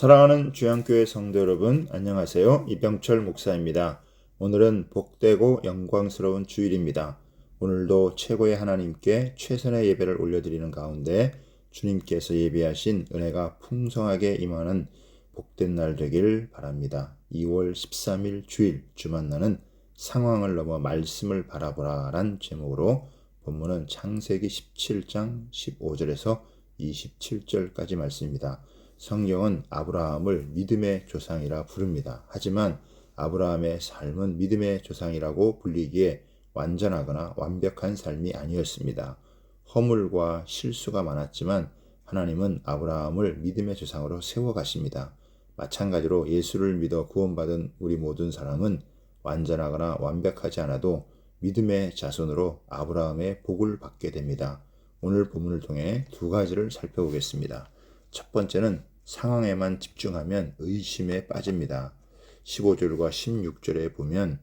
사랑하는 주양교회 성도 여러분, 안녕하세요. 이병철 목사입니다. 오늘은 복되고 영광스러운 주일입니다. 오늘도 최고의 하나님께 최선의 예배를 올려드리는 가운데 주님께서 예비하신 은혜가 풍성하게 임하는 복된 날 되길 바랍니다. 2월 13일 주일 주만나는 상황을 넘어 말씀을 바라보라 란 제목으로 본문은 창세기 17장 15절에서 27절까지 말씀입니다. 성경은 아브라함을 믿음의 조상이라 부릅니다. 하지만 아브라함의 삶은 믿음의 조상이라고 불리기에 완전하거나 완벽한 삶이 아니었습니다. 허물과 실수가 많았지만 하나님은 아브라함을 믿음의 조상으로 세워가십니다. 마찬가지로 예수를 믿어 구원받은 우리 모든 사람은 완전하거나 완벽하지 않아도 믿음의 자손으로 아브라함의 복을 받게 됩니다. 오늘 본문을 통해 두 가지를 살펴보겠습니다. 첫 번째는 상황에만 집중하면 의심에 빠집니다. 15절과 16절에 보면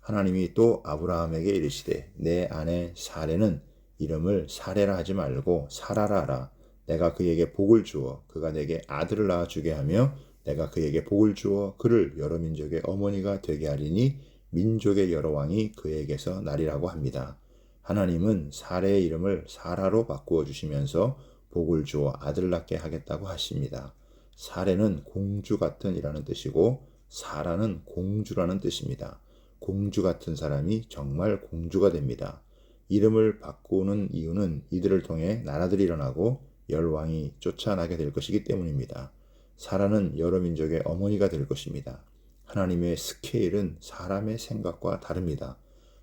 하나님이 또 아브라함에게 이르시되 내 아내 사레는 이름을 사레라 하지 말고 사라라 하라. 내가 그에게 복을 주어 그가 내게 아들을 낳아주게 하며 내가 그에게 복을 주어 그를 여러 민족의 어머니가 되게 하리니 민족의 여러 왕이 그에게서 나리라고 합니다. 하나님은 사레의 이름을 사라로 바꾸어 주시면서 복을 주어 아들 낳게 하겠다고 하십니다. 사레는 공주 같은 이라는 뜻이고 사라는 공주라는 뜻입니다. 공주 같은 사람이 정말 공주가 됩니다. 이름을 바꾸는 이유는 이들을 통해 나라들이 일어나고 열왕이 쫓아나게 될 것이기 때문입니다. 사라는 여러 민족의 어머니가 될 것입니다. 하나님의 스케일은 사람의 생각과 다릅니다.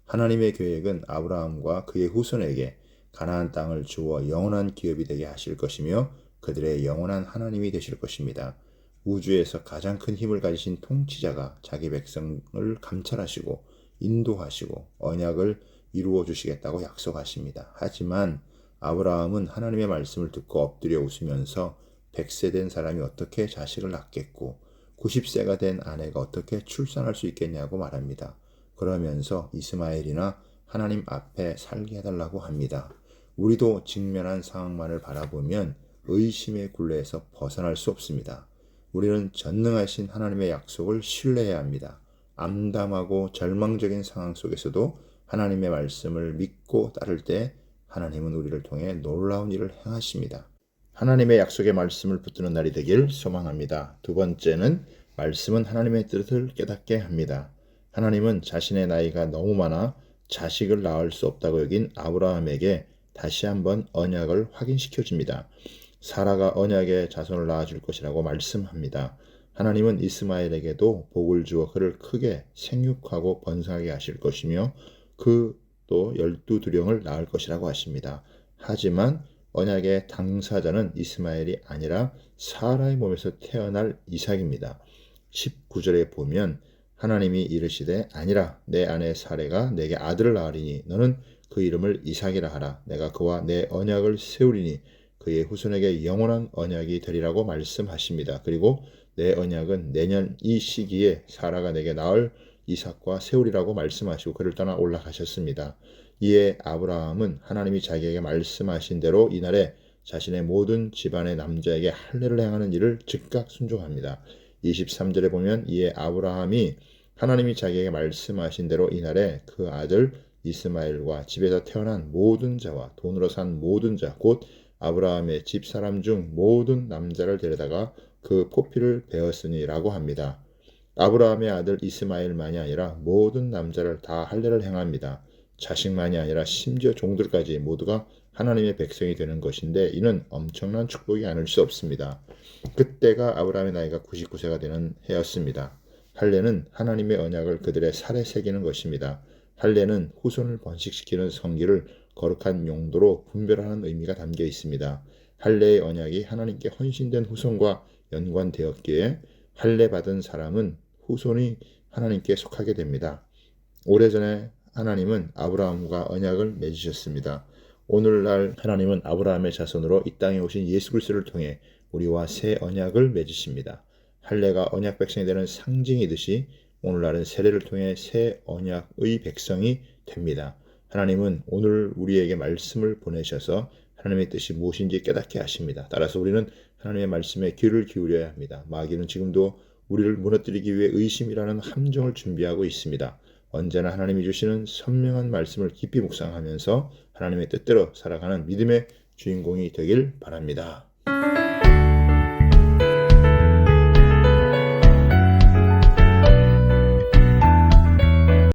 하나님의 계획은 아브라함과 그의 후손에게 가나안 땅을 주어 영원한 기업이 되게 하실 것이며 그들의 영원한 하나님이 되실 것입니다. 우주에서 가장 큰 힘을 가지신 통치자가 자기 백성을 감찰하시고 인도하시고 언약을 이루어 주시겠다고 약속하십니다. 하지만 아브라함은 하나님의 말씀을 듣고 엎드려 웃으면서 100세 된 사람이 어떻게 자식을 낳겠고 90세가 된 아내가 어떻게 출산할 수 있겠냐고 말합니다. 그러면서 이스마엘이나 하나님 앞에 살게 해달라고 합니다. 우리도 직면한 상황만을 바라보면 의심의 굴레에서 벗어날 수 없습니다. 우리는 전능하신 하나님의 약속을 신뢰해야 합니다. 암담하고 절망적인 상황 속에서도 하나님의 말씀을 믿고 따를 때 하나님은 우리를 통해 놀라운 일을 행하십니다. 하나님의 약속의 말씀을 붙드는 날이 되길 소망합니다. 두 번째는 말씀은 하나님의 뜻을 깨닫게 합니다. 하나님은 자신의 나이가 너무 많아 자식을 낳을 수 없다고 여긴 아브라함에게 다시 한번 언약을 확인시켜 줍니다. 사라가 언약의 자손을 낳아줄 것이라고 말씀합니다. 하나님은 이스마엘에게도 복을 주어 그를 크게 생육하고 번성하게 하실 것이며 그 또 12두령을 낳을 것이라고 하십니다. 하지만 언약의 당사자는 이스마엘이 아니라 사라의 몸에서 태어날 이삭입니다. 19절에 보면 하나님이 이르시되 아니라 내 아내 사레가 내게 아들을 낳으리니 너는 그 이름을 이삭이라 하라. 내가 그와 내 언약을 세우리니 그의 후손에게 영원한 언약이 되리라고 말씀하십니다. 그리고 내 언약은 내년 이 시기에 사라가 내게 낳을 이삭과 세우리라고 말씀하시고 그를 떠나 올라가셨습니다. 이에 아브라함은 하나님이 자기에게 말씀하신 대로 이날에 자신의 모든 집안의 남자에게 할례를 행하는 일을 즉각 순종합니다. 23절에 보면 이에 아브라함이 하나님이 자기에게 말씀하신 대로 이날에 그 아들 이스마엘과 집에서 태어난 모든 자와 돈으로 산 모든 자 곧 아브라함의 집사람 중 모든 남자를 데려다가 그 포피를 베었으니라고 합니다. 아브라함의 아들 이스마엘만이 아니라 모든 남자를 다 할례를 행합니다. 자식만이 아니라 심지어 종들까지 모두가 하나님의 백성이 되는 것인데 이는 엄청난 축복이 아닐 수 없습니다. 그때가 아브라함의 나이가 99세가 되는 해였습니다. 할례는 하나님의 언약을 그들의 살에 새기는 것입니다. 할례는 후손을 번식시키는 성기를 거룩한 용도로 분별하는 의미가 담겨 있습니다. 할례의 언약이 하나님께 헌신된 후손과 연관되었기에 할례 받은 사람은 후손이 하나님께 속하게 됩니다. 오래전에 하나님은 아브라함과 언약을 맺으셨습니다. 오늘날 하나님은 아브라함의 자손으로 이 땅에 오신 예수 그리스도를 통해 우리와 새 언약을 맺으십니다. 할례가 언약 백성이 되는 상징이듯이 오늘날은 세례를 통해 새 언약의 백성이 됩니다. 하나님은 오늘 우리에게 말씀을 보내셔서 하나님의 뜻이 무엇인지 깨닫게 하십니다. 따라서 우리는 하나님의 말씀에 귀를 기울여야 합니다. 마귀는 지금도 우리를 무너뜨리기 위해 의심이라는 함정을 준비하고 있습니다. 언제나 하나님이 주시는 선명한 말씀을 깊이 묵상하면서 하나님의 뜻대로 살아가는 믿음의 주인공이 되길 바랍니다.